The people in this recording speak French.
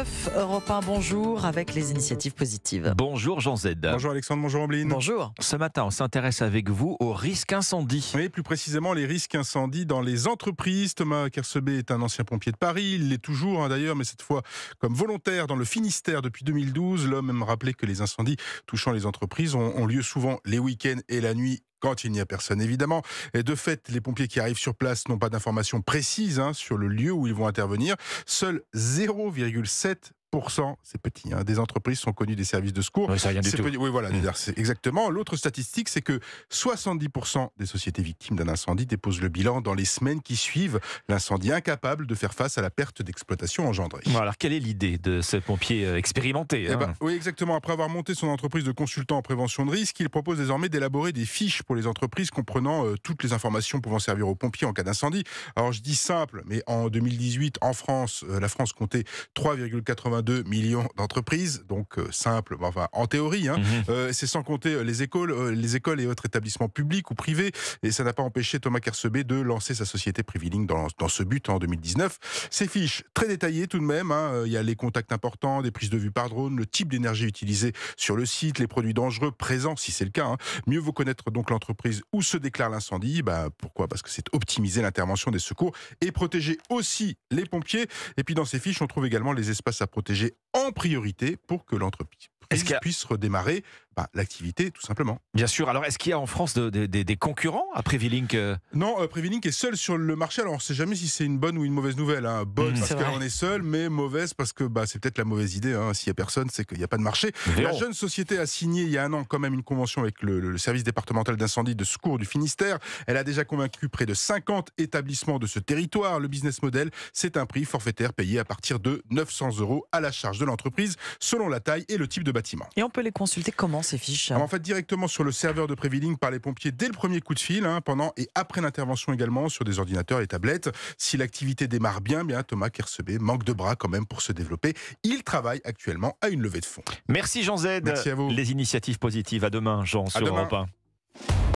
9, Europe 1, bonjour, avec les initiatives positives. Bonjour Jean Z. Bonjour Alexandre, bonjour Ambline. Bonjour. Ce matin, on s'intéresse avec vous au risque incendie. Oui, plus précisément les risques incendies dans les entreprises. Thomas Kersebet est un ancien pompier de Paris, il l'est toujours d'ailleurs, mais cette fois comme volontaire dans le Finistère depuis 2012. L'homme aime rappeler que les incendies touchant les entreprises ont lieu souvent les week-ends et la nuit, quand il n'y a personne évidemment. Et de fait, les pompiers qui arrivent sur place n'ont pas d'informations précises sur le lieu où ils vont intervenir. Seuls 0,7%, c'est petit, des entreprises sont connues des services de secours. Oui, c'est rien du tout. Oui, voilà, c'est exactement. L'autre statistique, c'est que 70% des sociétés victimes d'un incendie déposent le bilan dans les semaines qui suivent l'incendie, incapables de faire face à la perte d'exploitation engendrée. Alors, quelle est l'idée de ce pompier expérimenté Oui, exactement. Après avoir monté son entreprise de consultant en prévention de risque, il propose désormais d'élaborer des fiches pour les entreprises comprenant toutes les informations pouvant servir aux pompiers en cas d'incendie. Alors, je dis simple, mais en 2018, en France, la France comptait 3,82 millions d'entreprises, donc simple, enfin en théorie. C'est sans compter les écoles et autres établissements publics ou privés. Et ça n'a pas empêché Thomas Kersebet de lancer sa société Privilink dans ce but en 2019. Ces fiches, très détaillées tout de même. Il y a les contacts importants, des prises de vue par drone, le type d'énergie utilisée sur le site, les produits dangereux présents, si c'est le cas. Mieux vaut connaître donc l'entreprise où se déclare l'incendie. Pourquoi ? Parce que c'est optimiser l'intervention des secours et protéger aussi les pompiers. Et puis dans ces fiches, on trouve également les espaces à protéger en priorité pour que l'entreprise puisse redémarrer l'activité, tout simplement. Bien sûr. Alors, est-ce qu'il y a en France des concurrents à Privilink Non, Privilink est seul sur le marché. Alors, on ne sait jamais si c'est une bonne ou une mauvaise nouvelle. Bonne parce qu'on est seul, mais mauvaise parce que c'est peut-être la mauvaise idée. S'il n'y a personne, c'est qu'il n'y a pas de marché. La jeune société a signé il y a un an quand même une convention avec le service départemental d'incendie de secours du Finistère. Elle a déjà convaincu près de 50 établissements de ce territoire. Le business model, c'est un prix forfaitaire payé à partir de 900 € à la charge de l'entreprise, selon la taille et le type de bâtiment. Et on peut les consulter comment, ces fiches ? En fait, directement sur le serveur de Privilink par les pompiers dès le premier coup de fil, pendant et après l'intervention également sur des ordinateurs et tablettes. Si l'activité démarre bien, Thomas Kersebet manque de bras quand même pour se développer. Il travaille actuellement à une levée de fonds. Merci Jean Z. Merci à vous. Les initiatives positives. À demain, Jean, sur Europe 1.